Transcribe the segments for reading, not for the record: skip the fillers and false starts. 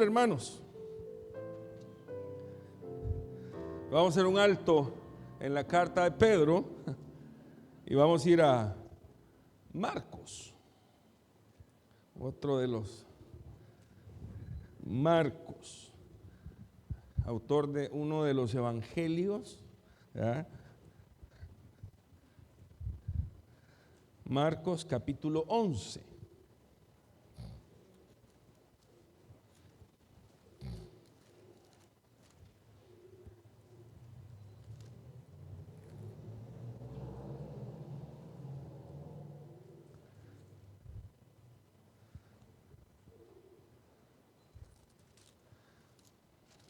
Escritura, hermanos. Vamos a hacer un alto en la carta de Pedro y vamos a ir a Marcos, otro de los Marcos, autor de uno de los evangelios, ¿verdad? Marcos capítulo 11.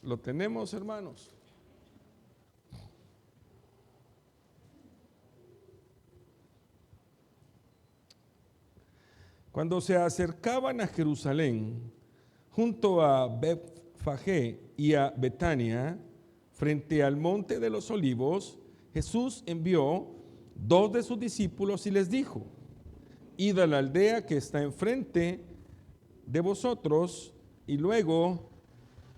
¿Lo tenemos, hermanos? Cuando se acercaban a Jerusalén, junto a Betfagé y a Betania, frente al monte de los olivos, Jesús envió 2 de sus discípulos y les dijo: id a la aldea que está enfrente de vosotros, y luego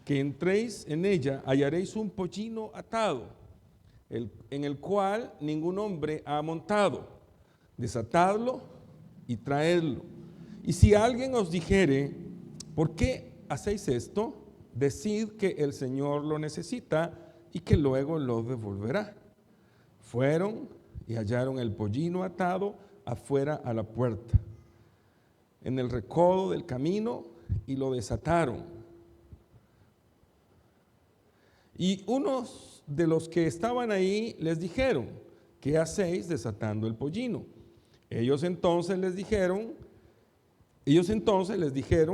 que entréis en ella hallaréis un pollino atado, en el cual ningún hombre ha montado. Desatadlo y traedlo. Y si alguien os dijere: ¿por qué hacéis esto?, decid que el Señor lo necesita y que luego lo devolverá. Fueron y hallaron el pollino atado afuera a la puerta, en el recodo del camino, y lo desataron. Y unos de los que estaban ahí les dijeron: ¿qué hacéis desatando el pollino? Ellos entonces les dijeron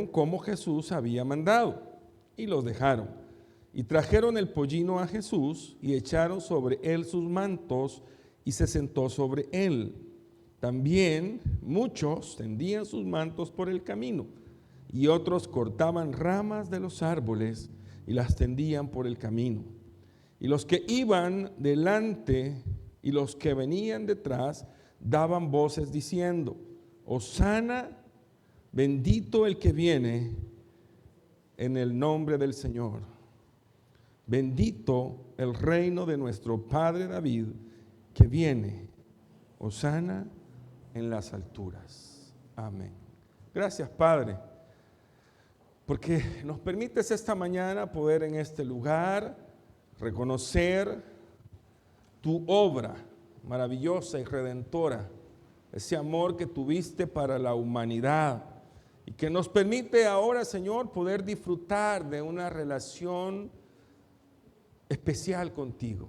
cómo Jesús había mandado, y los dejaron. Y trajeron el pollino a Jesús y echaron sobre él sus mantos, y se sentó sobre él. También muchos tendían sus mantos por el camino, y otros cortaban ramas de los árboles y las tendían por el camino. Y los que iban delante y los que venían detrás daban voces diciendo: Hosana, bendito el que viene en el nombre del Señor. Bendito el reino de nuestro padre David, que viene. Hosana en las alturas. Amén. Gracias, Padre, porque nos permites esta mañana poder en este lugar reconocer tu obra maravillosa y redentora, ese amor que tuviste para la humanidad y que nos permite ahora, Señor, poder disfrutar de una relación especial contigo.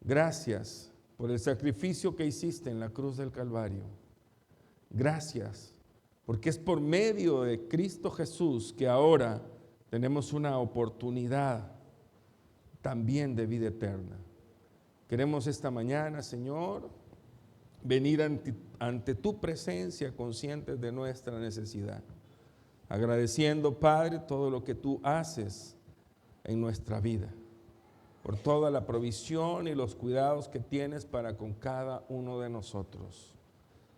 Gracias por el sacrificio que hiciste en la cruz del Calvario. Gracias, porque es por medio de Cristo Jesús que ahora tenemos una oportunidad también de vida eterna. Queremos esta mañana, Señor, venir ante tu presencia conscientes de nuestra necesidad, agradeciendo, Padre, todo lo que tú haces en nuestra vida, por toda la provisión y los cuidados que tienes para con cada uno de nosotros.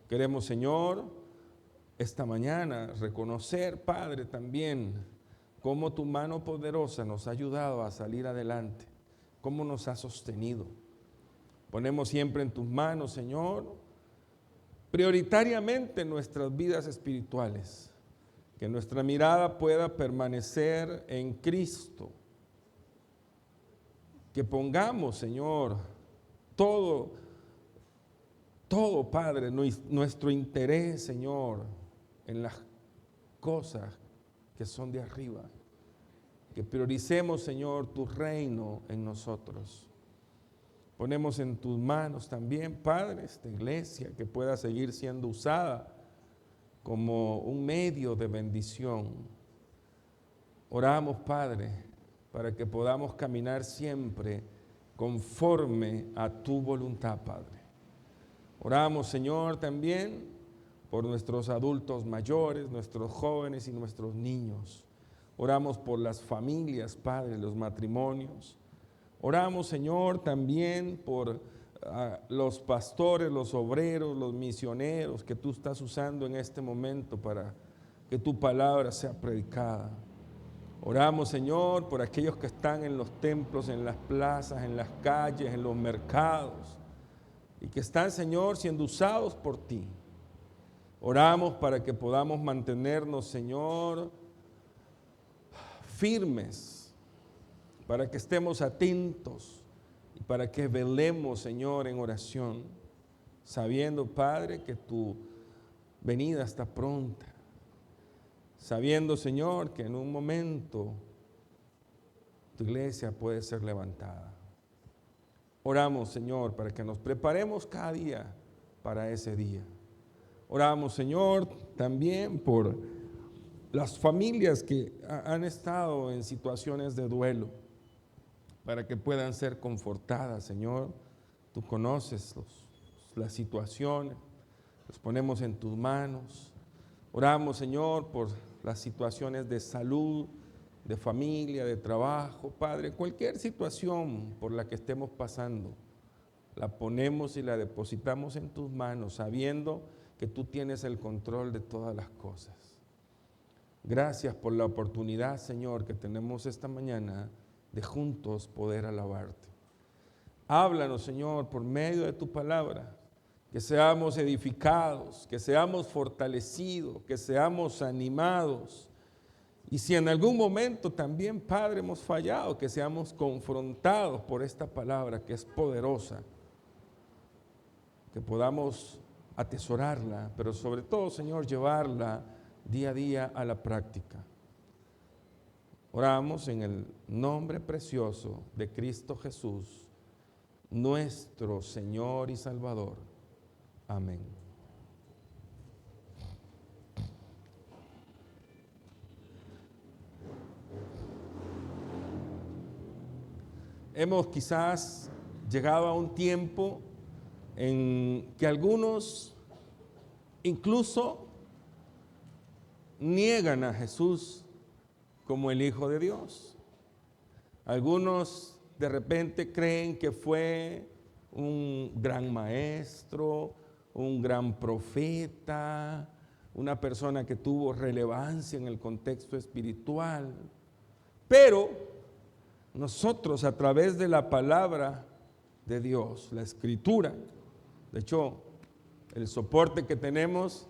Queremos, Señor, esta mañana reconocer, Padre, también cómo tu mano poderosa nos ha ayudado a salir adelante, cómo nos ha sostenido. Ponemos siempre en tus manos, Señor, prioritariamente nuestras vidas espirituales, que nuestra mirada pueda permanecer en Cristo, que pongamos, Señor, todo, Padre, nuestro interés, Señor, en las cosas que son de arriba, que prioricemos, Señor, tu reino en nosotros. Ponemos en tus manos también, Padre, esta iglesia que pueda seguir siendo usada como un medio de bendición. Oramos, Padre, para que podamos caminar siempre conforme a tu voluntad, Padre. Oramos, Señor, también por nuestros adultos mayores, nuestros jóvenes y nuestros niños. Oramos por las familias, Padre, los matrimonios. Oramos, Señor, también por los pastores, los obreros, los misioneros que tú estás usando en este momento para que tu palabra sea predicada. Oramos, Señor, por aquellos que están en los templos, en las plazas, en las calles, en los mercados, y que están, Señor, siendo usados por ti. Oramos para que podamos mantenernos, Señor, firmes, para que estemos atentos y para que velemos, Señor, en oración, sabiendo, Padre, que tu venida está pronta, sabiendo, Señor, que en un momento tu iglesia puede ser levantada. Oramos, Señor, para que nos preparemos cada día para ese día. Oramos, Señor, también por las familias que han estado en situaciones de duelo, para que puedan ser confortadas, Señor. Tú conoces las situaciones, los ponemos en tus manos. Oramos, Señor, por las situaciones de salud, de familia, de trabajo, Padre, cualquier situación por la que estemos pasando, la ponemos y la depositamos en tus manos, sabiendo que tú tienes el control de todas las cosas. Gracias por la oportunidad, Señor, que tenemos esta mañana de juntos poder alabarte. Háblanos, Señor, por medio de tu palabra, que seamos edificados, que seamos fortalecidos, que seamos animados. Y si en algún momento también, Padre, hemos fallado, que seamos confrontados por esta palabra que es poderosa, que podamos atesorarla, pero sobre todo, Señor, llevarla día a día a la práctica. Oramos en el nombre precioso de Cristo Jesús, nuestro Señor y Salvador. Amén. Hemos quizás llegado a un tiempo en que algunos incluso niegan a Jesús como el Hijo de Dios. Algunos de repente creen que fue un gran maestro, un gran profeta, una persona que tuvo relevancia en el contexto espiritual. Pero nosotros, a través de la palabra de Dios, la Escritura, de hecho, el soporte que tenemos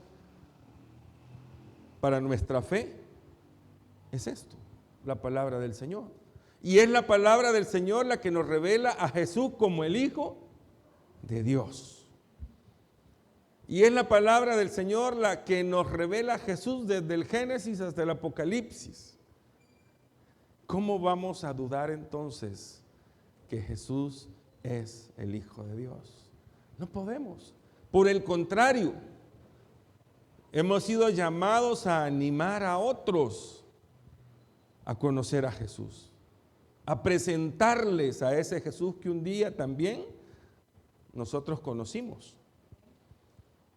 para nuestra fe es esto, la palabra del Señor. Y es la palabra del Señor la que nos revela a Jesús como el Hijo de Dios. Y es la palabra del Señor la que nos revela a Jesús desde el Génesis hasta el Apocalipsis. ¿Cómo vamos a dudar entonces que Jesús es el Hijo de Dios? No podemos. Por el contrario, hemos sido llamados a animar a otros a conocer a Jesús, a presentarles a ese Jesús que un día también nosotros conocimos,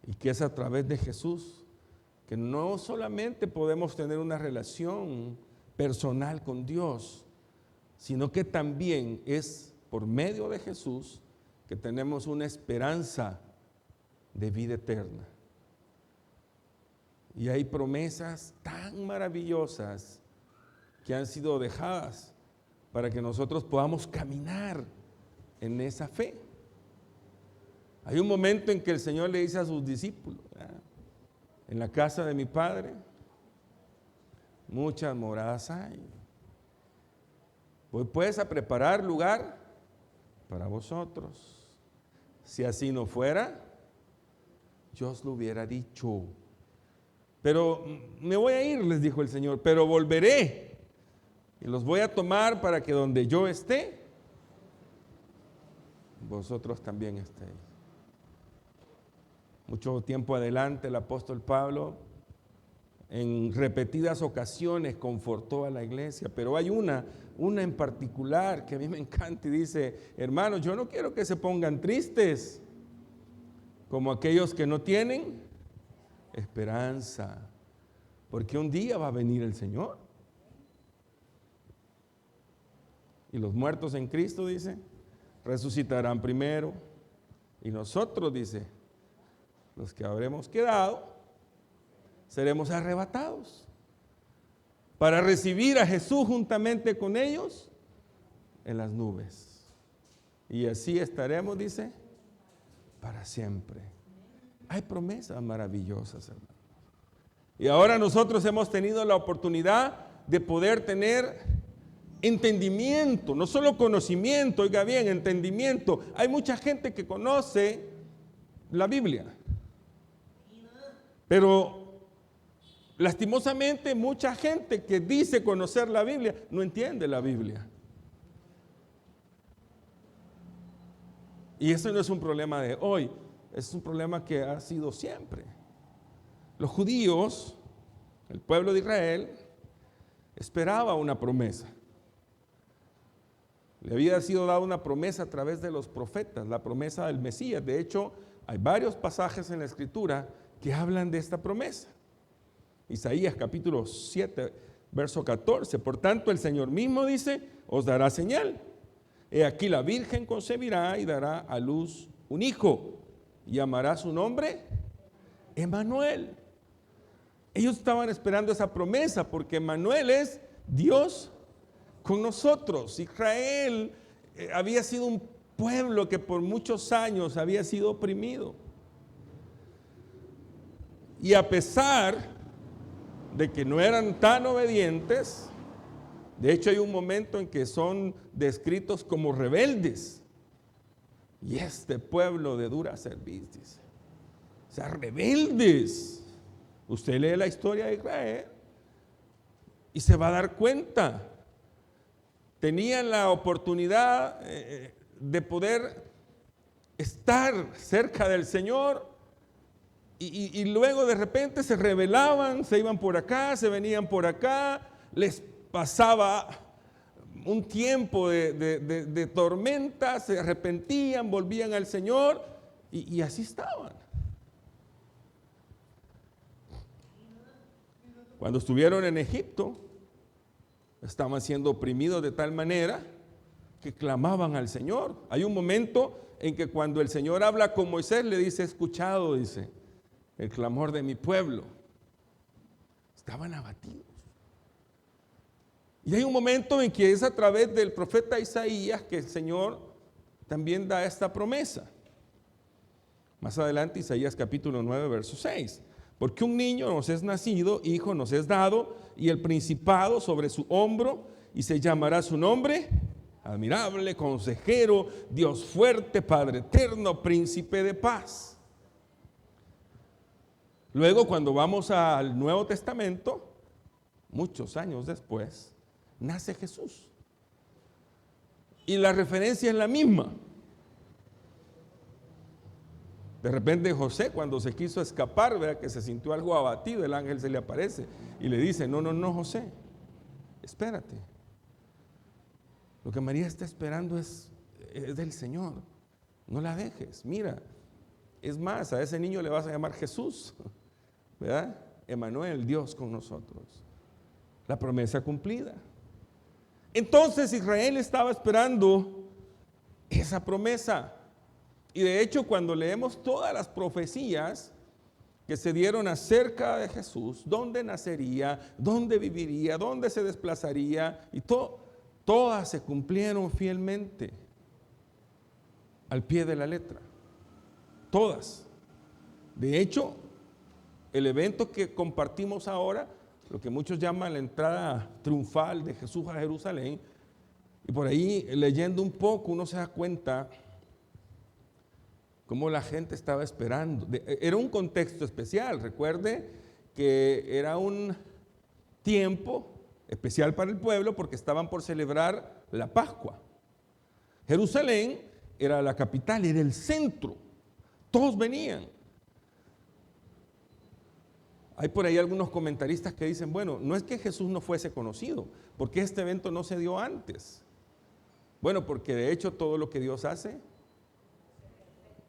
y que es a través de Jesús que no solamente podemos tener una relación personal con Dios, sino que también es por medio de Jesús que tenemos una esperanza de vida eterna. Y hay promesas tan maravillosas que han sido dejadas para que nosotros podamos caminar en esa fe. Hay un momento en que el Señor le dice a sus discípulos, en la casa de mi Padre muchas moradas hay. Pues puedes a preparar lugar para vosotros. Si así no fuera, yo os lo hubiera dicho. Pero me voy a ir, les dijo el Señor, pero volveré y los voy a tomar para que donde yo esté, vosotros también estéis. Mucho tiempo adelante el apóstol Pablo en repetidas ocasiones confortó a la iglesia, pero hay una en particular que a mí me encanta y dice, hermanos, yo no quiero que se pongan tristes como aquellos que no tienen esperanza, porque un día va a venir el Señor. Y los muertos en Cristo, dice, resucitarán primero, y nosotros, dice, los que habremos quedado, seremos arrebatados para recibir a Jesús juntamente con ellos en las nubes. Y así estaremos, dice, para siempre. Hay promesas maravillosas, hermanos. Y ahora nosotros hemos tenido la oportunidad de poder tener entendimiento, no solo conocimiento, oiga bien, entendimiento. Hay mucha gente que conoce la Biblia, pero lastimosamente mucha gente que dice conocer la Biblia no entiende la Biblia. Y eso no es un problema de hoy, es un problema que ha sido siempre. Los judíos, el pueblo de Israel, esperaba una promesa. Le había sido dada una promesa a través de los profetas, la promesa del Mesías. De hecho, hay varios pasajes en la Escritura que hablan de esta promesa. Isaías capítulo 7, verso 14. Por tanto, el Señor mismo dice, os dará señal. He aquí la Virgen concebirá y dará a luz un hijo, y llamará su nombre Emmanuel. Ellos estaban esperando esa promesa porque Emmanuel es Dios con nosotros. Israel había sido un pueblo que por muchos años había sido oprimido. Y a pesar de que no eran tan obedientes, de hecho hay un momento en que son descritos como rebeldes. Y este pueblo de dura cerviz, dice. O sea, rebeldes. Usted lee la historia de Israel y se va a dar cuenta. Tenían la oportunidad de poder estar cerca del Señor y luego de repente se rebelaban, se iban por acá, se venían por acá, les pasaba un tiempo de tormenta, se arrepentían, volvían al Señor y así estaban. Cuando estuvieron en Egipto, estaban siendo oprimidos de tal manera que clamaban al Señor. Hay un momento en que cuando el Señor habla con Moisés, le dice, he escuchado, dice, el clamor de mi pueblo. Estaban abatidos. Y hay un momento en que es a través del profeta Isaías que el Señor también da esta promesa. Más adelante, Isaías capítulo 9, verso 6. Porque un niño nos es nacido, hijo nos es dado, y el principado sobre su hombro, y se llamará su nombre, admirable, consejero, Dios fuerte, Padre eterno, príncipe de paz. Luego, cuando vamos al Nuevo Testamento, muchos años después, nace Jesús. Y la referencia es la misma. De repente José, cuando se quiso escapar, vea que se sintió algo abatido, el ángel se le aparece y le dice, no, José, espérate. Lo que María está esperando es del Señor. No la dejes, mira. Es más, a ese niño le vas a llamar Jesús, ¿verdad? Emmanuel, Dios con nosotros. La promesa cumplida. Entonces Israel estaba esperando esa promesa. Y de hecho, cuando leemos todas las profecías que se dieron acerca de Jesús, dónde nacería, dónde viviría, dónde se desplazaría, y todas se cumplieron fielmente al pie de la letra. Todas. De hecho, el evento que compartimos ahora, lo que muchos llaman la entrada triunfal de Jesús a Jerusalén, y por ahí leyendo un poco uno se da cuenta cómo la gente estaba esperando. Era un contexto especial, recuerde que era un tiempo especial para el pueblo porque estaban por celebrar la Pascua. Jerusalén era la capital, era el centro, todos venían. Hay por ahí algunos comentaristas que dicen, bueno, no es que Jesús no fuese conocido, porque este evento no se dio antes. Bueno, porque de hecho todo lo que Dios hace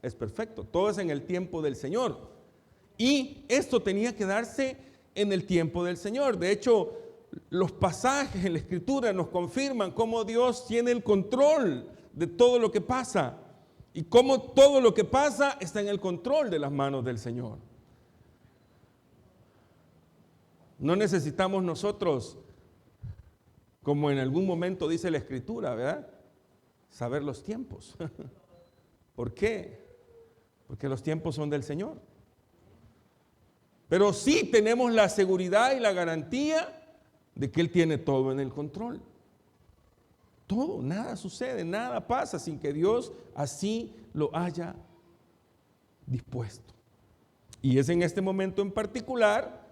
es perfecto, todo es en el tiempo del Señor. Y esto tenía que darse en el tiempo del Señor. De hecho, los pasajes en la Escritura nos confirman cómo Dios tiene el control de todo lo que pasa y cómo todo lo que pasa está en el control de las manos del Señor. No necesitamos nosotros como en algún momento dice la Escritura, ¿verdad? Saber los tiempos. ¿Por qué? Porque los tiempos son del Señor. Pero sí tenemos la seguridad y la garantía de que Él tiene todo en el control. Todo, nada sucede, nada pasa sin que Dios así lo haya dispuesto. Y es en este momento en particular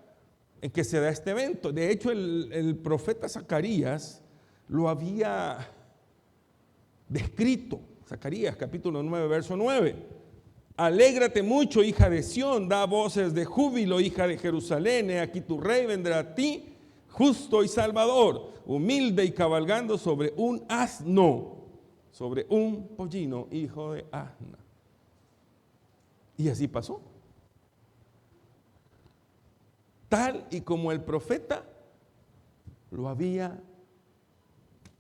en que se da este evento. De hecho, el profeta Zacarías lo había descrito. Zacarías capítulo 9, verso 9. Alégrate mucho, hija de Sión, da voces de júbilo, hija de Jerusalén. He aquí tu rey vendrá a ti, justo y salvador, humilde y cabalgando sobre un asno, sobre un pollino, hijo de asna. Y así pasó. Tal y como el profeta lo había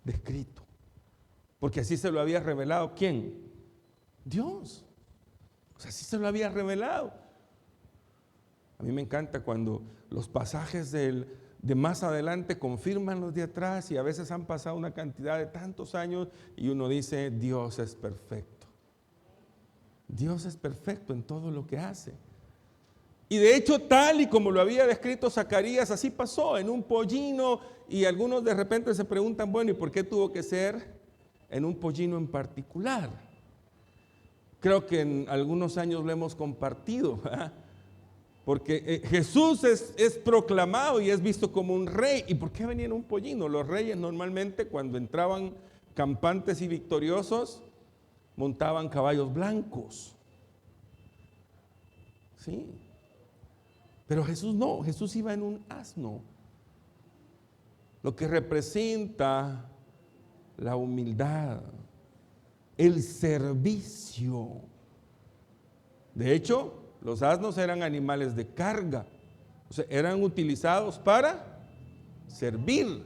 descrito. Porque así se lo había revelado, ¿quién? Dios. O sea, así se lo había revelado. A mí me encanta cuando los pasajes de más adelante confirman los de atrás, y a veces han pasado una cantidad de tantos años y uno dice, Dios es perfecto. Dios es perfecto en todo lo que hace. Y de hecho, tal y como lo había descrito Zacarías, así pasó en un pollino. Y algunos de repente se preguntan, bueno, ¿y por qué tuvo que ser en un pollino en particular? Creo que en algunos años lo hemos compartido, ¿verdad? Porque Jesús es proclamado y es visto como un rey. ¿Y por qué venía en un pollino? Los reyes normalmente, cuando entraban campantes y victoriosos, montaban caballos blancos. Sí. Pero Jesús no, Jesús iba en un asno, lo que representa la humildad, el servicio. De hecho, los asnos eran animales de carga, o sea, eran utilizados para servir,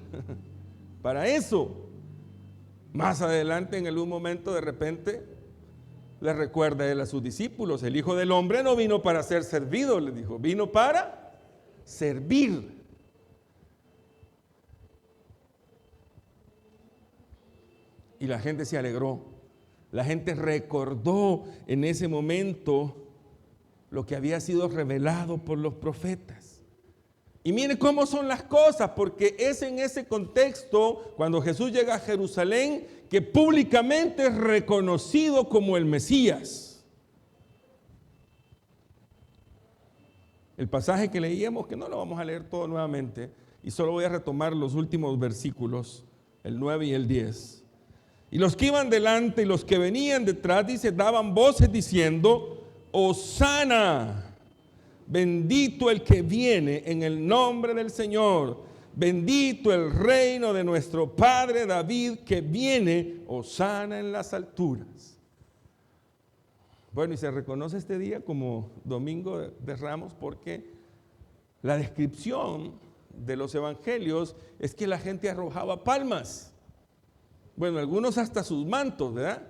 para eso. Más adelante, en algún momento, de repente, le recuerda él a sus discípulos, el Hijo del Hombre no vino para ser servido, le dijo, vino para servir. Y la gente se alegró, la gente recordó en ese momento lo que había sido revelado por los profetas. Y mire cómo son las cosas, porque es en ese contexto, cuando Jesús llega a Jerusalén, que públicamente es reconocido como el Mesías. El pasaje que leíamos, que no lo vamos a leer todo nuevamente, y solo voy a retomar los últimos versículos, el 9 y el 10. Y los que iban delante y los que venían detrás, dice, daban voces diciendo, Hosana, bendito el que viene en el nombre del Señor, bendito el reino de nuestro Padre David que viene, Hosana en las alturas. Bueno, y se reconoce este día como Domingo de Ramos porque la descripción de los evangelios es que la gente arrojaba palmas. Bueno, algunos hasta sus mantos, ¿verdad?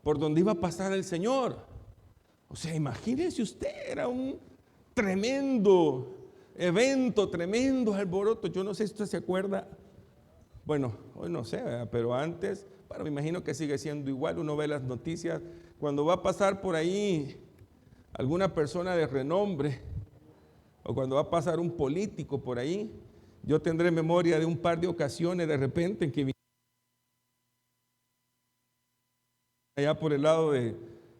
Por donde iba a pasar el Señor. O sea, imagínense usted, era un tremendo evento, tremendo alboroto. Yo no sé si usted se acuerda, bueno, hoy no sé, ¿verdad? Pero antes, bueno, me imagino que sigue siendo igual. Uno ve las noticias, cuando va a pasar por ahí alguna persona de renombre, o cuando va a pasar un político por ahí, yo tendré memoria de un par de ocasiones de repente en que allá por el lado de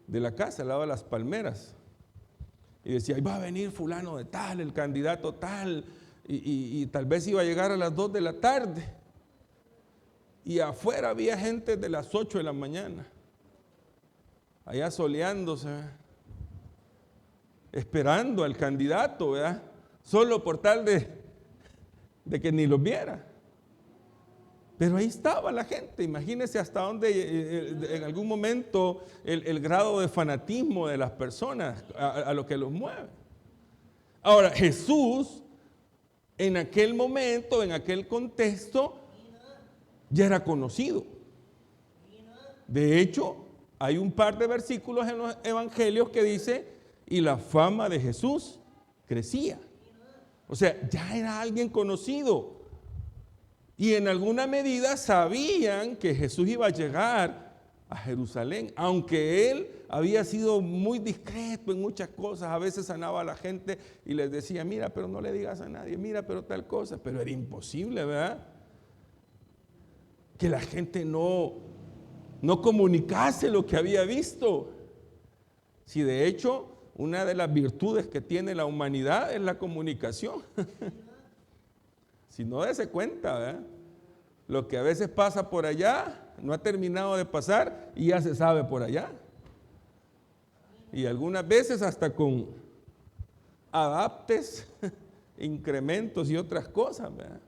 la casa, al lado de las palmeras, y decía, ahí va a venir fulano de tal, el candidato tal, y tal vez iba a llegar a las 2 de la tarde, y afuera había gente de las 8 de la mañana, allá soleándose, ¿verdad? Esperando al candidato, ¿verdad? Solo por tal de que ni los viera. Pero ahí estaba la gente, imagínense hasta dónde en algún momento el grado de fanatismo de las personas a lo que los mueve. Ahora, Jesús en aquel momento, en aquel contexto, ya era conocido. De hecho, hay un par de versículos en los evangelios que dice, y la fama de Jesús crecía. O sea, ya era alguien conocido. Y en alguna medida sabían que Jesús iba a llegar a Jerusalén, aunque él había sido muy discreto en muchas cosas. A veces sanaba a la gente y les decía, mira, pero no le digas a nadie, mira, pero tal cosa. Pero era imposible, ¿verdad? Que la gente no comunicase lo que había visto. Si de hecho, una de las virtudes que tiene la humanidad es la comunicación. Si no, dése cuenta, ¿verdad? Lo que a veces pasa por allá no ha terminado de pasar y ya se sabe por allá. Y algunas veces hasta con adaptes, incrementos y otras cosas, ¿verdad?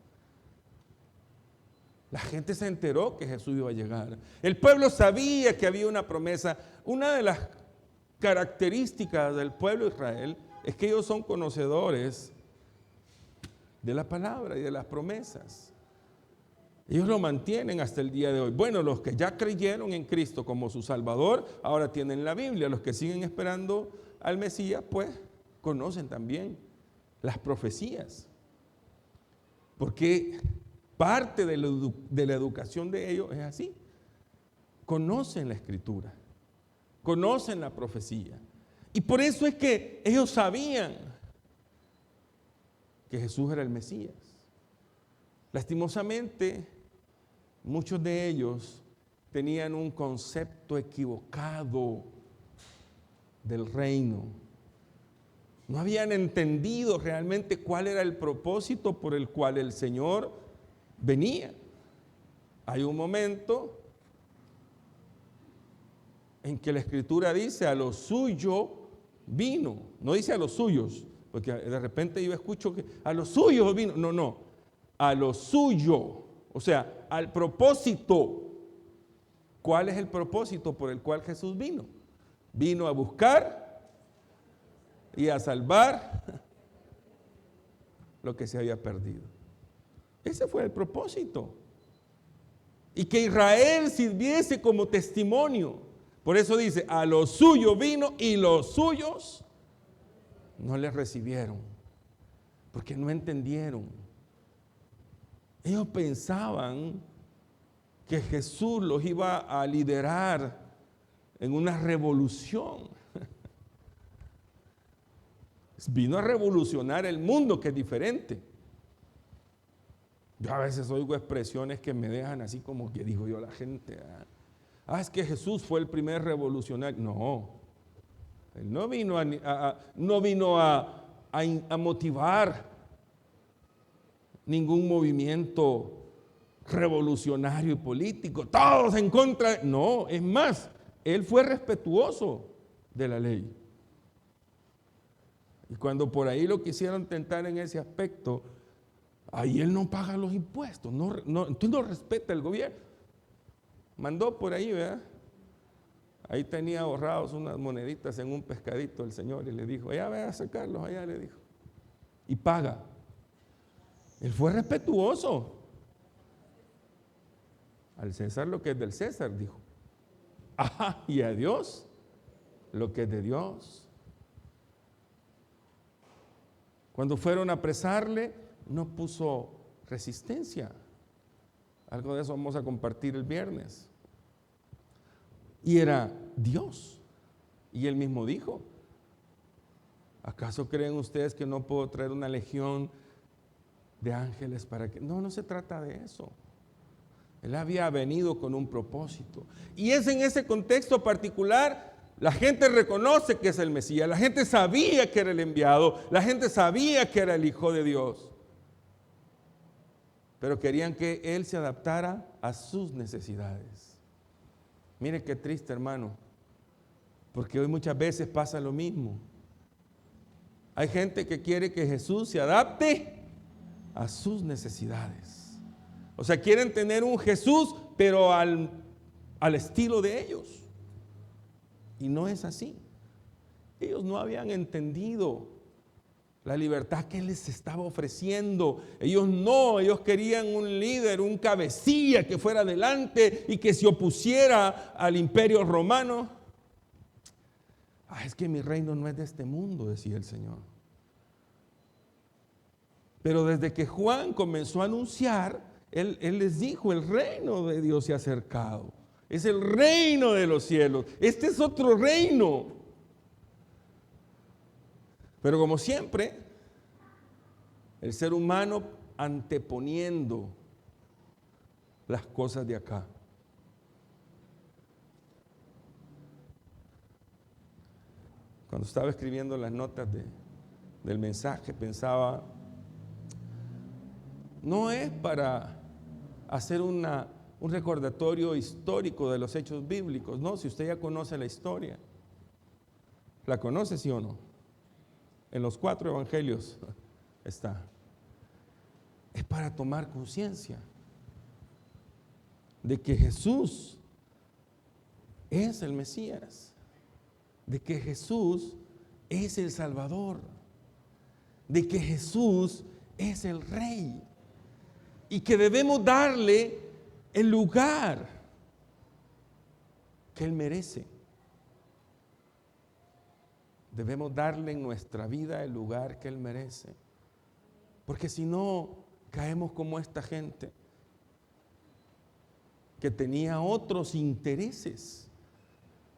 La gente se enteró que Jesús iba a llegar. El pueblo sabía que había una promesa. Una de las características del pueblo de Israel es que ellos son conocedores de la palabra y de las promesas. Ellos lo mantienen hasta el día de hoy. Bueno, los que ya creyeron en Cristo como su Salvador, ahora tienen la Biblia. Los que siguen esperando al Mesías, pues, conocen también las profecías. Porque parte de la educación de ellos es así. Conocen la Escritura, conocen la profecía. Y por eso es que ellos sabían que Jesús era el Mesías. Lastimosamente, muchos de ellos tenían un concepto equivocado del reino. No habían entendido realmente cuál era el propósito por el cual el Señor venía. Hay un momento en que la Escritura dice, a lo suyo vino. No dice a los suyos, porque de repente yo escucho que a los suyos vino. No, a lo suyo. O sea, al propósito. ¿Cuál es el propósito por el cual Jesús vino? Vino a buscar y a salvar lo que se había perdido. Ese fue el propósito. Y que Israel sirviese como testimonio. Por eso dice, a lo suyo vino y los suyos no les recibieron. Porque no entendieron. Ellos pensaban que Jesús los iba a liderar en una revolución. Vino a revolucionar el mundo, que es diferente. Yo a veces oigo expresiones que me dejan así como que digo yo a la gente, es que Jesús fue el primer revolucionario. No, Él no vino a motivar ningún movimiento revolucionario y político, todos en contra. No, es más, Él fue respetuoso de la ley. Y cuando por ahí lo quisieron tentar en ese aspecto, ahí Él no paga los impuestos, entonces no respeta el gobierno. Mandó por ahí, ¿verdad? Ahí tenía ahorrados unas moneditas en un pescadito el Señor y le dijo, allá ve a sacarlos, allá le dijo. Y paga. Él fue respetuoso. Al César lo que es del César, dijo. Y a Dios lo que es de Dios. Cuando fueron a apresarle, no puso resistencia. Algo de eso vamos a compartir el viernes. Y era Dios. Y él mismo dijo, ¿acaso creen ustedes que no puedo traer una legión de ángeles para que? No se trata de eso. Él había venido con un propósito. Y es en ese contexto particular, la gente reconoce que es el Mesías, la gente sabía que era el enviado, la gente sabía que era el Hijo de Dios. Pero querían que Él se adaptara a sus necesidades. Mire qué triste, hermano, porque hoy muchas veces pasa lo mismo. Hay gente que quiere que Jesús se adapte a sus necesidades. O sea, quieren tener un Jesús, pero al estilo de ellos. Y no es así. Ellos no habían entendido la libertad que Él les estaba ofreciendo. Ellos querían un líder, un cabecilla que fuera adelante y que se opusiera al imperio romano. Es que mi reino no es de este mundo, decía el Señor. Pero desde que Juan comenzó a anunciar, Él les dijo, el reino de Dios se ha acercado. Es el reino de los cielos. Este es otro reino. Pero como siempre, el ser humano anteponiendo las cosas de acá. Cuando estaba escribiendo las notas del mensaje, pensaba, no es para hacer un recordatorio histórico de los hechos bíblicos, no, si usted ya conoce la historia. ¿La conoce, sí o no? En los 4 evangelios está. Es para tomar conciencia de que Jesús es el Mesías, de que Jesús es el Salvador, de que Jesús es el Rey y que debemos darle el lugar que Él merece. Debemos darle en nuestra vida el lugar que Él merece, porque si no, caemos como esta gente que tenía otros intereses,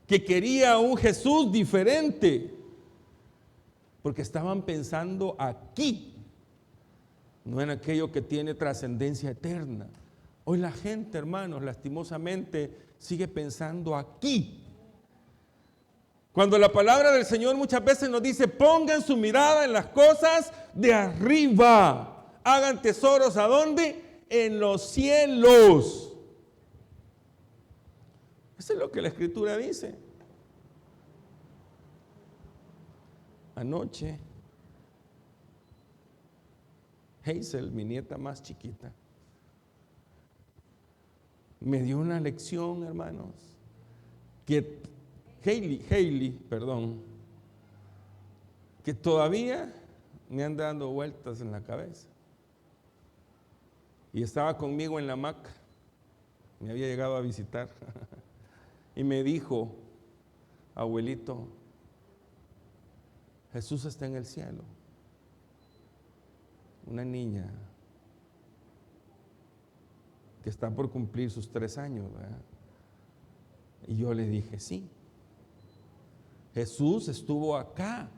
que quería un Jesús diferente, porque estaban pensando aquí, no en aquello que tiene trascendencia eterna. Hoy la gente, hermanos, lastimosamente sigue pensando aquí. Cuando la palabra del Señor muchas veces nos dice, pongan su mirada en las cosas de arriba. Hagan tesoros, ¿a dónde? En los cielos. Eso es lo que la Escritura dice. Anoche, Hazel, mi nieta más chiquita, me dio una lección, hermanos, que Hailey, que todavía me anda dando vueltas en la cabeza. Y estaba conmigo en la hamaca, me había llegado a visitar, y me dijo, abuelito, Jesús está en el cielo. Una niña que está por cumplir sus 3 años, ¿verdad? Y yo le dije, sí, Jesús estuvo acá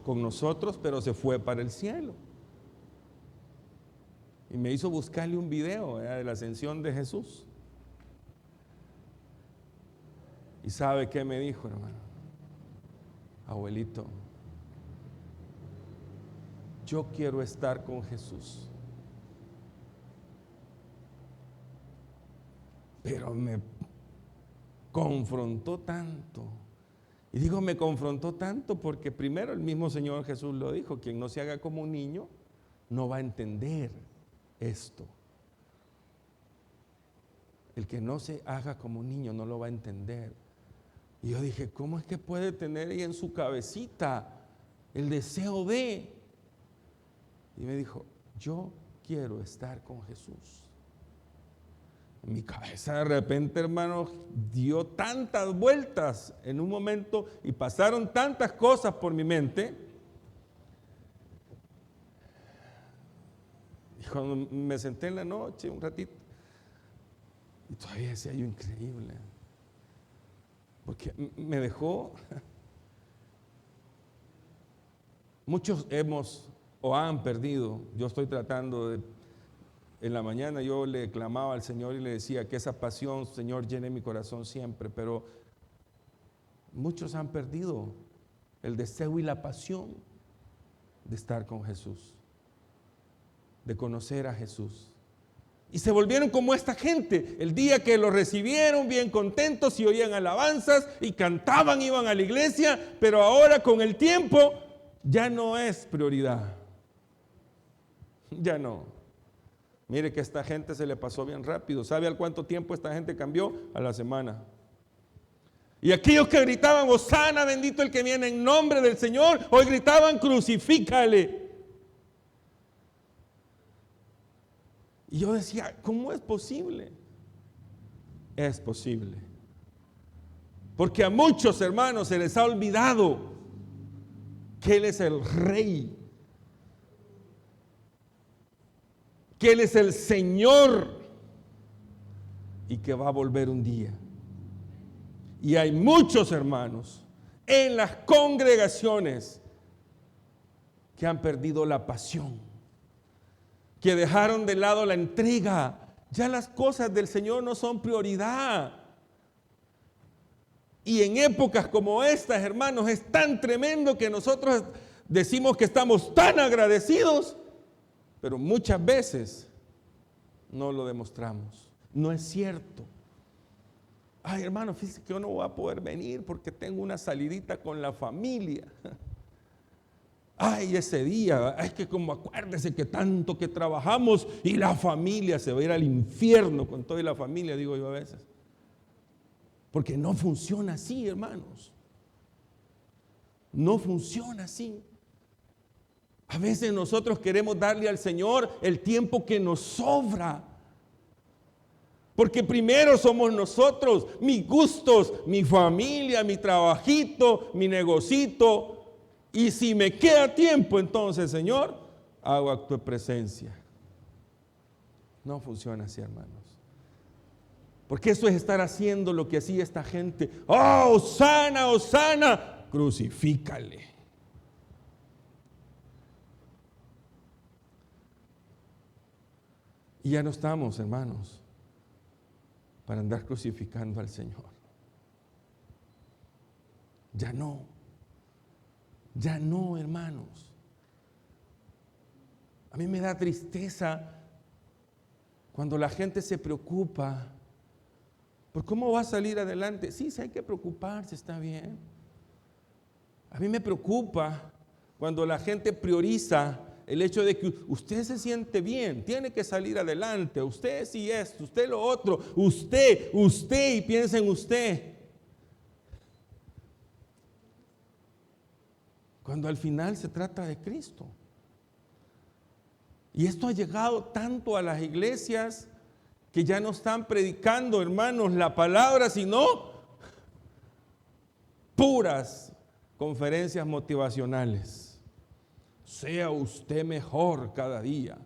con nosotros, pero se fue para el cielo. Y me hizo buscarle un video, ¿verdad?, de la ascensión de Jesús. ¿Y sabe qué me dijo, hermano? Abuelito, yo quiero estar con Jesús. Pero me confrontó tanto. Y digo, me confrontó tanto porque primero el mismo Señor Jesús lo dijo, quien no se haga como un niño no va a entender esto. El que no se haga como un niño no lo va a entender. Y yo dije, ¿cómo es que puede tener ahí en su cabecita el deseo de? Y me dijo, yo quiero estar con Jesús. Mi cabeza de repente, hermanos, dio tantas vueltas en un momento y pasaron tantas cosas por mi mente. Y cuando me senté en la noche un ratito, y todavía decía yo, increíble, porque me dejó. Muchos hemos o han perdido. Yo estoy tratando de, en la mañana yo le clamaba al Señor y le decía que esa pasión, Señor, llene mi corazón siempre, pero muchos han perdido el deseo y la pasión de estar con Jesús, de conocer a Jesús. Y se volvieron como esta gente, el día que lo recibieron bien contentos y oían alabanzas y cantaban, iban a la iglesia, pero ahora con el tiempo ya no es prioridad. Ya no. Mire que esta gente se le pasó bien rápido. ¿Sabe al cuánto tiempo esta gente cambió? A la semana. Y aquellos que gritaban, Hosana, bendito el que viene en nombre del Señor, hoy gritaban, crucifícale. Y yo decía, ¿cómo es posible? Es posible. Porque a muchos hermanos se les ha olvidado que Él es el Rey. que Él es el Señor y que va a volver un día. Y hay muchos hermanos en las congregaciones que han perdido la pasión, que dejaron de lado la entrega. Ya las cosas del Señor no son prioridad. Y en épocas como estas, hermanos, es tan tremendo que nosotros decimos que estamos tan agradecidos, pero muchas veces no lo demostramos. No es cierto. Ay, hermano, fíjese que yo no voy a poder venir porque tengo una salidita con la familia. Ay, ese día, es que como acuérdese que tanto que trabajamos y la familia se va a ir al infierno con toda la familia, digo yo a veces. Porque no funciona así, hermanos. No funciona así. A veces nosotros queremos darle al Señor el tiempo que nos sobra. Porque primero somos nosotros, mis gustos, mi familia, mi trabajito, mi negocito. Y si me queda tiempo, entonces, Señor, hago acto de presencia. No funciona así, hermanos. Porque eso es estar haciendo lo que hacía esta gente. ¡Oh, Hosana, Hosana! Crucifícale. Y ya no estamos, hermanos, para andar crucificando al Señor. Ya no. Ya no, hermanos. A mí me da tristeza cuando la gente se preocupa por cómo va a salir adelante. Sí, hay que preocuparse, está bien. A mí me preocupa cuando la gente prioriza el hecho de que usted se siente bien, tiene que salir adelante, usted sí esto, usted lo otro, usted y piensa en usted. Cuando al final se trata de Cristo. Y esto ha llegado tanto a las iglesias que ya no están predicando, hermanos, la palabra, sino puras conferencias motivacionales. Sea usted mejor cada día.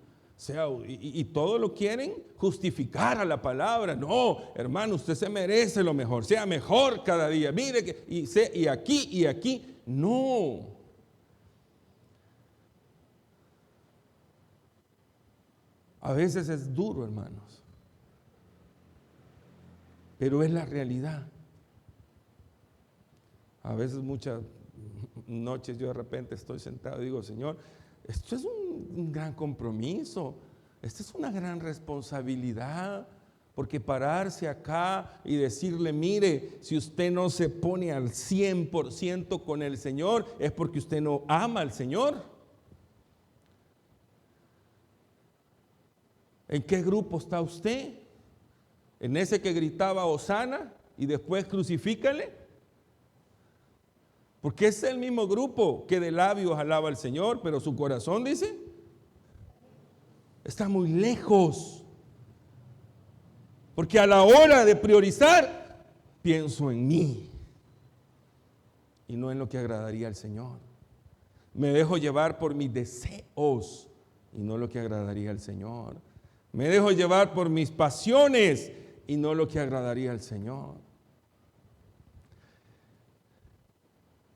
Y todo lo quieren justificar a la palabra. No, hermano, usted se merece lo mejor. Sea mejor cada día. Mire que y aquí. No. A veces es duro, hermanos, pero es la realidad. A veces muchas noches yo de repente estoy sentado y digo, Señor, esto es un gran compromiso, esta es una gran responsabilidad, porque pararse acá y decirle, mire, si usted no se pone al 100% con el Señor, es porque usted no ama al Señor. ¿En qué grupo está usted? ¿En ese que gritaba Hosana y después crucifícale? Porque es el mismo grupo que de labios alaba al Señor, pero su corazón, dice, está muy lejos. Porque a la hora de priorizar, pienso en mí y no en lo que agradaría al Señor. Me dejo llevar por mis deseos y no lo que agradaría al Señor. Me dejo llevar por mis pasiones y no lo que agradaría al Señor.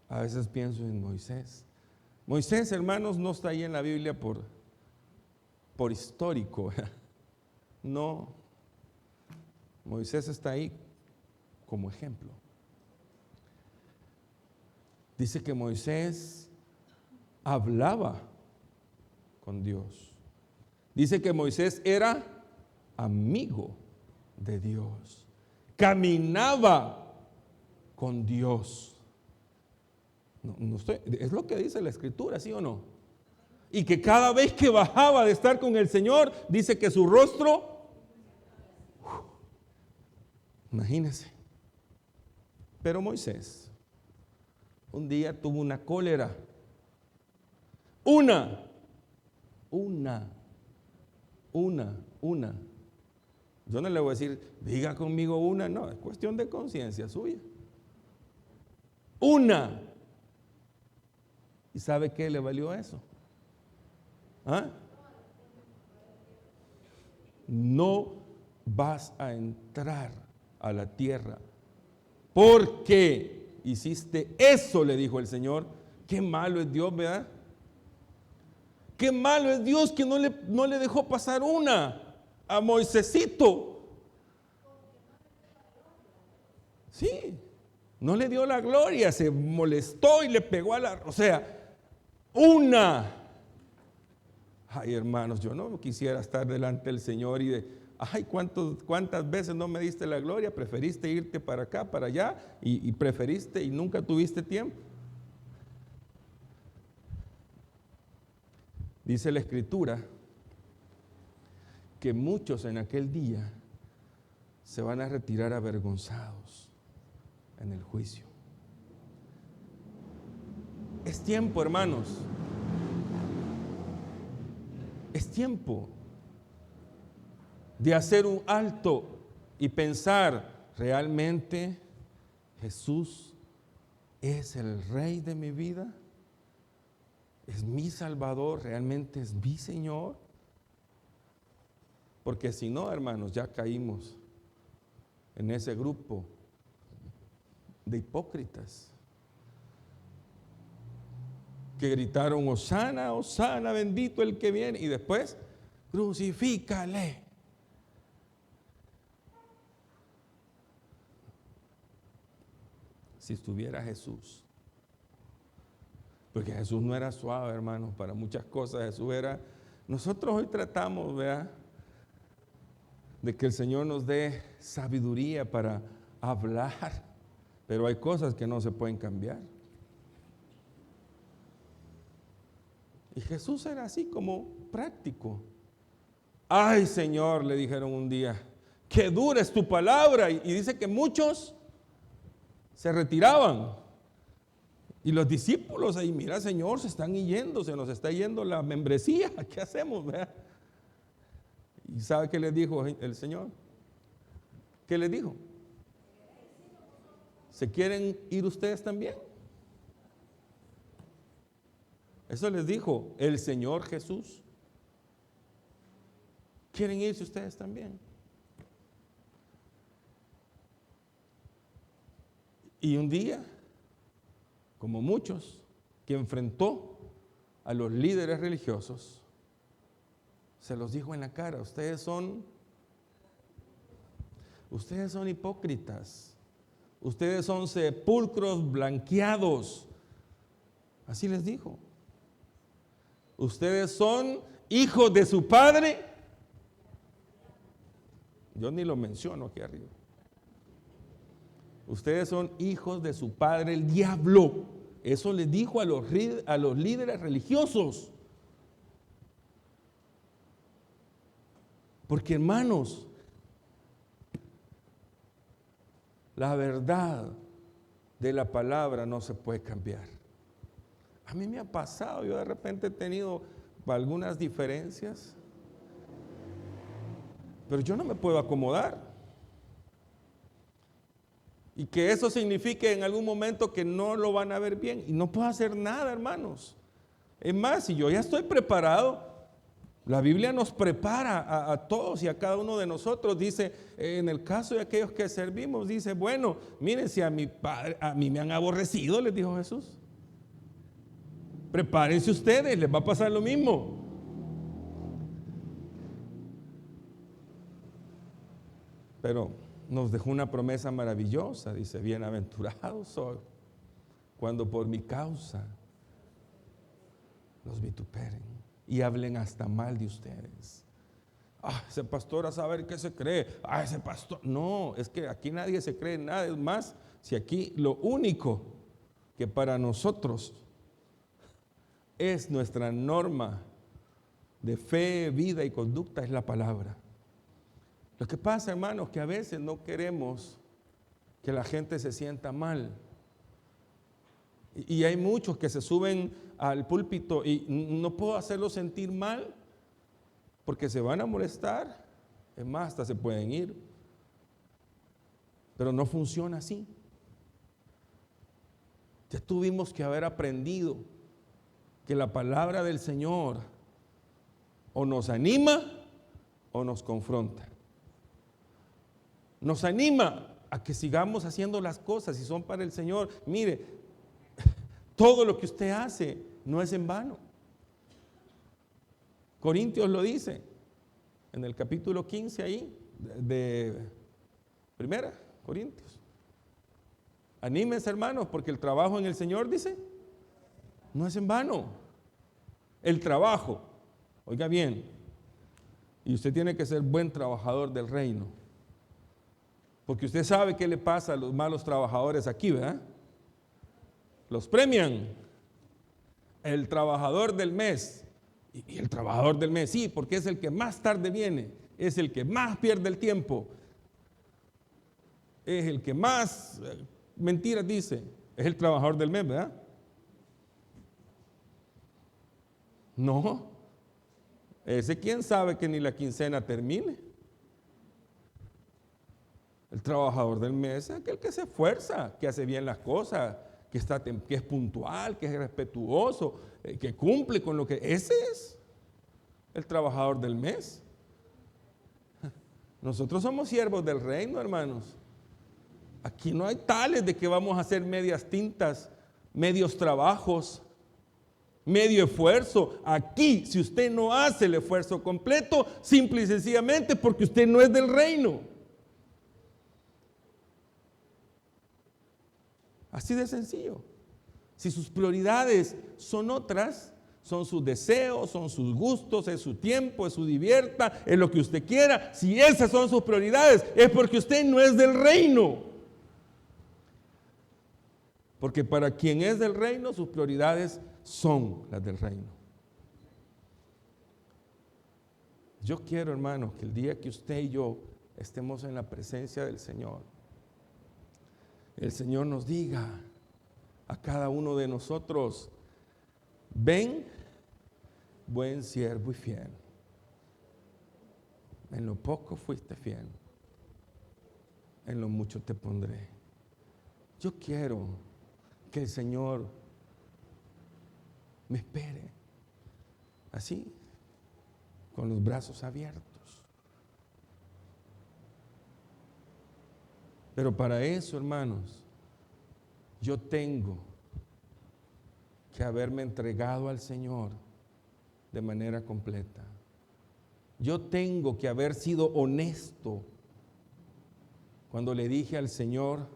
A veces pienso en Moisés. Moisés, hermanos, no está ahí en la Biblia por histórico. No. Moisés está ahí como ejemplo. Dice que Moisés hablaba con Dios. Dice que Moisés era amigo de Dios. Caminaba con Dios. Es lo que dice la Escritura, ¿sí o no? Y que cada vez que bajaba de estar con el Señor, dice que su rostro, imagínense. Pero Moisés un día tuvo una cólera. Una. Yo no le voy a decir, diga conmigo una, no, es cuestión de conciencia suya. Una. ¿Y sabe qué le valió eso? ¿Ah? no vas a entrar a la tierra porque hiciste eso, le dijo el Señor. Qué malo es Dios, ¿verdad? Qué malo es Dios que no le dejó pasar una a Moisésito. Sí, no le dio la gloria, se molestó y le pegó a la... O sea, una. Ay, hermanos, yo no quisiera estar delante del Señor y de... Ay, ¿cuántas veces no me diste la gloria? Preferiste irte para acá, para allá y preferiste y nunca tuviste tiempo. Dice la Escritura que muchos en aquel día se van a retirar avergonzados en el juicio. Es tiempo, hermanos. Es tiempo de hacer un alto y pensar, ¿realmente Jesús es el Rey de mi vida? ¿Es mi Salvador? ¿Realmente es mi Señor? Porque si no, hermanos, ya caímos en ese grupo de hipócritas que gritaron: Hosana, Hosana, bendito el que viene, y después crucifícale. Si estuviera Jesús, porque Jesús no era suave, hermanos, para muchas cosas. Jesús era... Nosotros hoy tratamos, ¿verdad?, de que el Señor nos dé sabiduría para hablar, pero hay cosas que no se pueden cambiar. Y Jesús era así como práctico. Ay, Señor, le dijeron un día, qué dura es tu palabra. Y dice que muchos se retiraban. Y los discípulos ahí, mira, Señor, se están yendo, se nos está yendo la membresía. ¿Qué hacemos, verdad? ¿Y sabe qué les dijo el Señor? ¿Qué les dijo? ¿Se quieren ir ustedes también? Eso les dijo el Señor Jesús. ¿Quieren irse ustedes también? Y un día, como muchos, que enfrentó a los líderes religiosos, se los dijo en la cara: ustedes son hipócritas, ustedes son sepulcros blanqueados. Así les dijo. Ustedes son hijos de su padre. Yo ni lo menciono aquí arriba. Ustedes son hijos de su padre, el diablo. Eso les dijo a los líderes religiosos. Porque, hermanos, la verdad de la palabra no se puede cambiar. A mí me ha pasado, yo de repente he tenido algunas diferencias, pero yo no me puedo acomodar. Y que eso signifique en algún momento que no lo van a ver bien. Y no puedo hacer nada, hermanos. Es más, si yo ya estoy preparado, la Biblia nos prepara a todos y a cada uno de nosotros. Dice, en el caso de aquellos que servimos, dice, bueno, miren, si a mí me han aborrecido, les dijo Jesús, prepárense ustedes, les va a pasar lo mismo. Pero nos dejó una promesa maravillosa, dice, bienaventurados soy cuando por mi causa los vituperen y hablen hasta mal de ustedes. Ese pastor a saber qué se cree. Ese pastor. No, es que aquí nadie se cree nada. Es más, si aquí lo único que para nosotros es nuestra norma de fe, vida y conducta es la palabra. Lo que pasa, hermanos, que a veces no queremos que la gente se sienta mal. Y hay muchos que se suben al púlpito y no puedo hacerlos sentir mal porque se van a molestar. Es más, hasta se pueden ir. Pero no funciona así. Ya tuvimos que haber aprendido que la palabra del Señor o nos anima o nos confronta? Nos anima a que sigamos haciendo las cosas y son para el Señor. Mire, todo lo que usted hace no es en vano. Corintios lo dice en el capítulo 15 ahí de Primera Corintios. Anímense, hermanos, porque el trabajo en el Señor, dice, no es en vano. El trabajo, oiga bien, y usted tiene que ser buen trabajador del reino, porque usted sabe qué le pasa a los malos trabajadores aquí, ¿verdad? Los premian. El trabajador del mes, y el trabajador del mes, sí, porque es el que más tarde viene, es el que más pierde el tiempo, es el que más mentiras dice, es el trabajador del mes, ¿verdad? No, ese quién sabe que ni la quincena termine. El trabajador del mes es aquel que se esfuerza, que hace bien las cosas, que es puntual, que es respetuoso, que cumple con lo que... Ese es el trabajador del mes. Nosotros somos siervos del reino, hermanos. Aquí no hay tales de que vamos a hacer medias tintas, medios trabajos, medio esfuerzo. Aquí, si usted no hace el esfuerzo completo, simple y sencillamente porque usted no es del reino. Así de sencillo. Si sus prioridades son otras, son sus deseos, son sus gustos, es su tiempo, es su divierta, es lo que usted quiera. Si esas son sus prioridades, es porque usted no es del reino. Porque para quien es del reino, sus prioridades son las del reino. Yo quiero, hermanos, que el día que usted y yo estemos en la presencia del Señor, el Señor nos diga a cada uno de nosotros: ven, buen siervo y fiel. En lo poco fuiste fiel, en lo mucho te pondré. Yo quiero que el Señor me espere así, con los brazos abiertos. Pero para eso, hermanos, yo tengo que haberme entregado al Señor de manera completa. Yo tengo que haber sido honesto cuando le dije al Señor: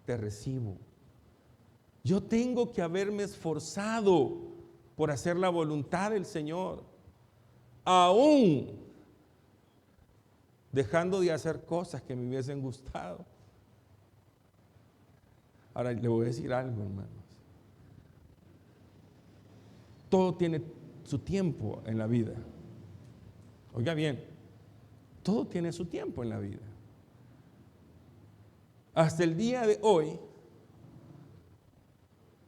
te recibo. Yo tengo que haberme esforzado por hacer la voluntad del Señor, aún dejando de hacer cosas que me hubiesen gustado. Ahora le voy a decir algo, hermanos. Todo tiene su tiempo en la vida. Oiga bien, todo tiene su tiempo en la vida. Hasta el día de hoy,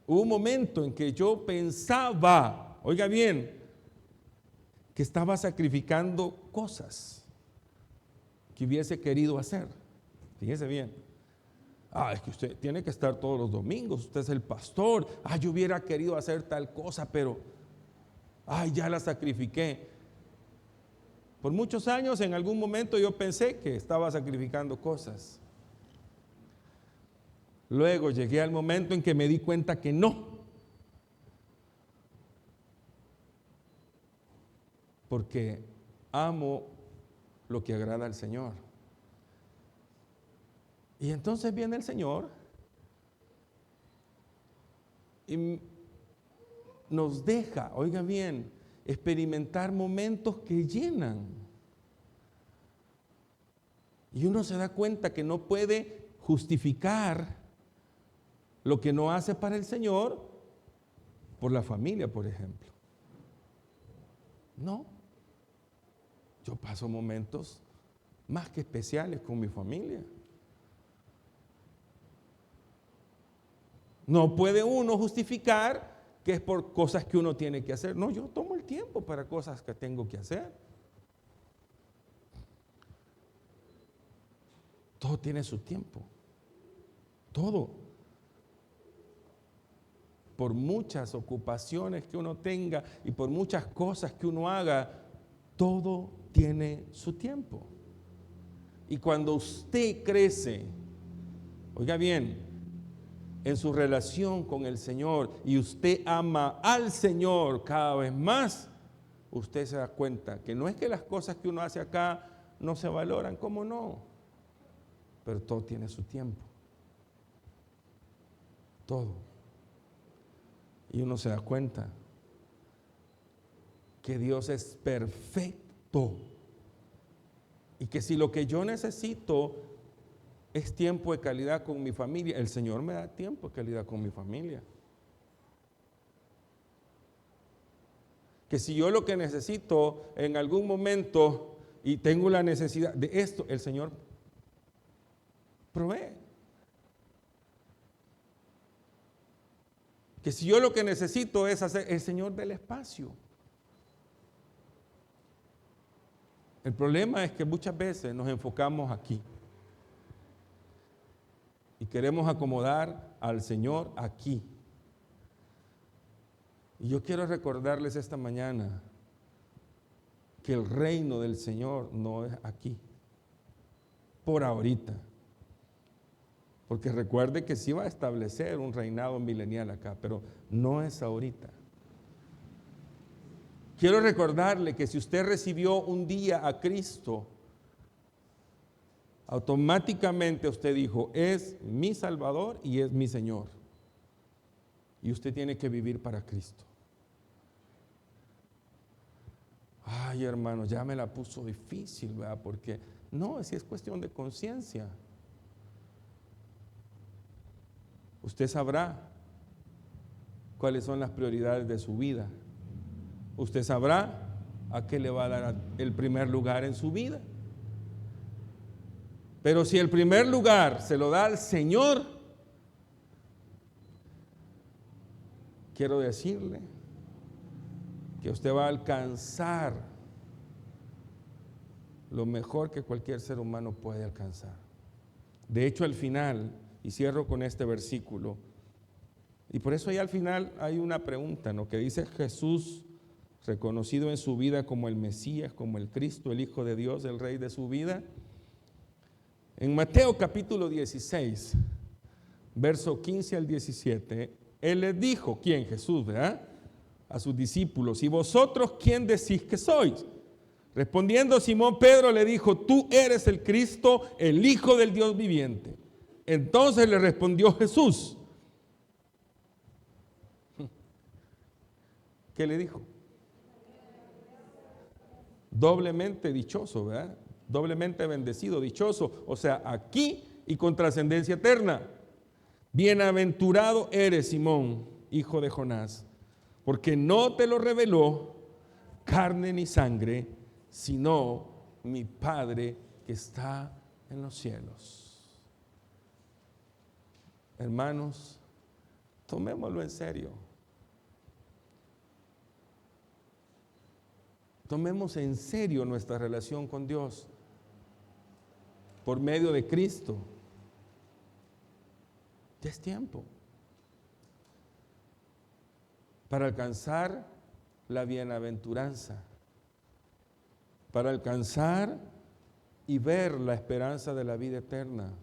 hubo un momento en que yo pensaba, oiga bien, que estaba sacrificando cosas que hubiese querido hacer. Fíjese bien. Es que usted tiene que estar todos los domingos, usted es el pastor. Yo hubiera querido hacer tal cosa, pero ya la sacrifiqué. Por muchos años, en algún momento yo pensé que estaba sacrificando cosas. Luego llegué al momento en que me di cuenta que no. Porque amo lo que agrada al Señor. Y entonces viene el Señor y nos deja, oiga bien, experimentar momentos que llenan. Y uno se da cuenta que no puede justificar lo que no hace para el Señor por la familia, por ejemplo. No. Yo paso momentos más que especiales con mi familia. No puede uno justificar que es por cosas que uno tiene que hacer. No, yo tomo el tiempo para cosas que tengo que hacer. Todo tiene su tiempo. Todo. Por muchas ocupaciones que uno tenga y por muchas cosas que uno haga, todo tiene su tiempo. Y cuando usted crece, oiga bien, en su relación con el Señor y usted ama al Señor cada vez más, usted se da cuenta que no es que las cosas que uno hace acá no se valoran, ¿cómo no? Pero todo tiene su tiempo. Todo. Y uno se da cuenta que Dios es perfecto y que si lo que yo necesito es tiempo de calidad con mi familia, el Señor me da tiempo de calidad con mi familia. Que si yo lo que necesito en algún momento y tengo la necesidad de esto, el Señor provee. Que si yo lo que necesito es hacer, el Señor del espacio. El problema es que muchas veces nos enfocamos aquí y queremos acomodar al Señor aquí. Y yo quiero recordarles esta mañana que el reino del Señor no es aquí, por ahorita. Porque recuerde que sí va a establecer un reinado milenial acá, pero no es ahorita. Quiero recordarle que si usted recibió un día a Cristo, automáticamente usted dijo, es mi Salvador y es mi Señor. Y usted tiene que vivir para Cristo. Ay, hermano, ya me la puso difícil, ¿verdad? Porque no, si es cuestión de conciencia. Usted sabrá cuáles son las prioridades de su vida. Usted sabrá a qué le va a dar el primer lugar en su vida. Pero si el primer lugar se lo da al Señor, quiero decirle que usted va a alcanzar lo mejor que cualquier ser humano puede alcanzar. De hecho, al final, y cierro con este versículo, y por eso ahí al final hay una pregunta, ¿no? Que dice Jesús, reconocido en su vida como el Mesías, como el Cristo, el Hijo de Dios, el Rey de su vida. En Mateo capítulo 16, verso 15 al 17, Él les dijo, ¿quién? Jesús, ¿verdad? A sus discípulos, ¿y vosotros quién decís que sois? Respondiendo Simón Pedro le dijo, tú eres el Cristo, el Hijo del Dios viviente. Entonces le respondió Jesús. ¿Qué le dijo? Doblemente dichoso, ¿verdad? Doblemente bendecido, dichoso, o sea, aquí y con trascendencia eterna. Bienaventurado eres, Simón, hijo de Jonás, porque no te lo reveló carne ni sangre, sino mi Padre que está en los cielos. Hermanos, tomémoslo en serio. Tomemos en serio nuestra relación con Dios por medio de Cristo. Ya es tiempo para alcanzar la bienaventuranza, para alcanzar y ver la esperanza de la vida eterna.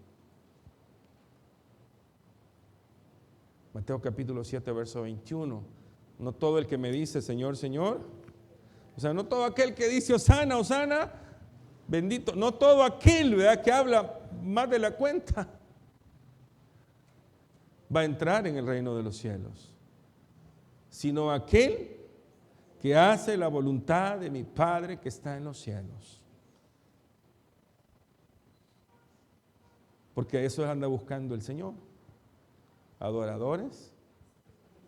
Mateo capítulo 7, verso 21. No todo el que me dice Señor, Señor, o sea, no todo aquel que dice Hosana, Hosana, bendito, no todo aquel, ¿verdad?, que habla más de la cuenta va a entrar en el reino de los cielos, sino aquel que hace la voluntad de mi Padre que está en los cielos. Porque eso anda buscando el Señor. Adoradores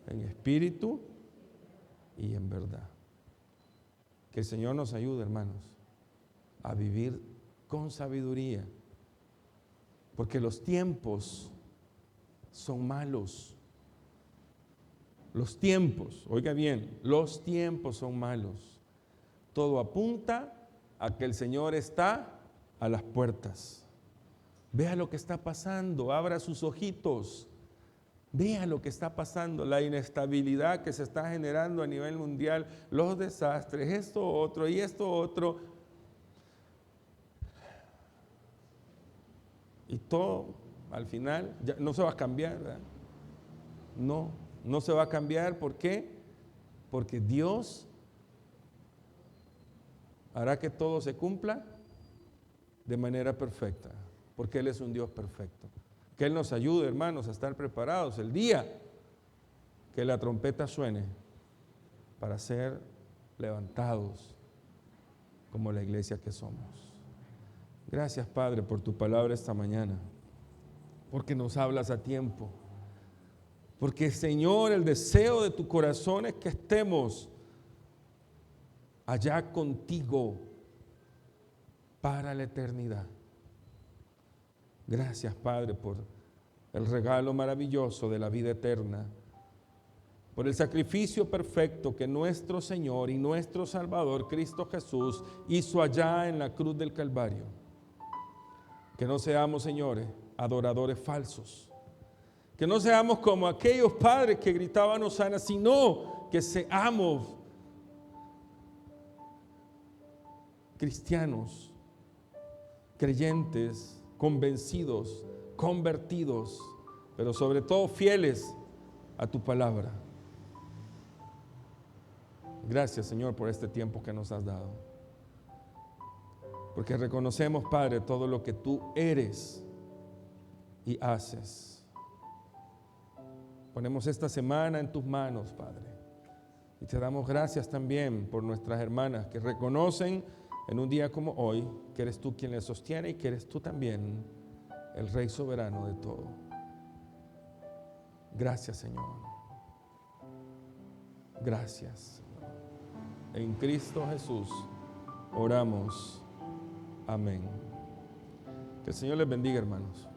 en espíritu y en verdad. Que el Señor nos ayude, hermanos, a vivir con sabiduría, porque los tiempos son malos. Los tiempos, oiga bien, los tiempos son malos. Todo apunta a que el Señor está a las puertas. Vea lo que está pasando, abra sus ojitos. Vea lo que está pasando, la inestabilidad que se está generando a nivel mundial, los desastres, esto otro y esto otro. Y todo, al final, ya no se va a cambiar, ¿verdad? No, no se va a cambiar. ¿Por qué? Porque Dios hará que todo se cumpla de manera perfecta, porque Él es un Dios perfecto. Que Él nos ayude, hermanos, a estar preparados el día que la trompeta suene para ser levantados como la iglesia que somos. Gracias, Padre, por tu palabra esta mañana, porque nos hablas a tiempo. Porque, Señor, el deseo de tu corazón es que estemos allá contigo para la eternidad. Gracias, Padre, por el regalo maravilloso de la vida eterna, por el sacrificio perfecto que nuestro Señor y nuestro Salvador, Cristo Jesús, hizo allá en la cruz del Calvario. Que no seamos, señores, adoradores falsos. Que no seamos como aquellos padres que gritaban hosana, sino que seamos cristianos, creyentes, convencidos, convertidos, pero sobre todo fieles a tu palabra. Gracias, Señor, por este tiempo que nos has dado. Porque reconocemos, Padre, todo lo que tú eres y haces. Ponemos esta semana en tus manos, Padre. Y te damos gracias también por nuestras hermanas que reconocen en un día como hoy que eres tú quien les sostiene y que eres tú también el Rey soberano de todo. Gracias, Señor. Gracias. En Cristo Jesús oramos. Amén. Que el Señor les bendiga, hermanos.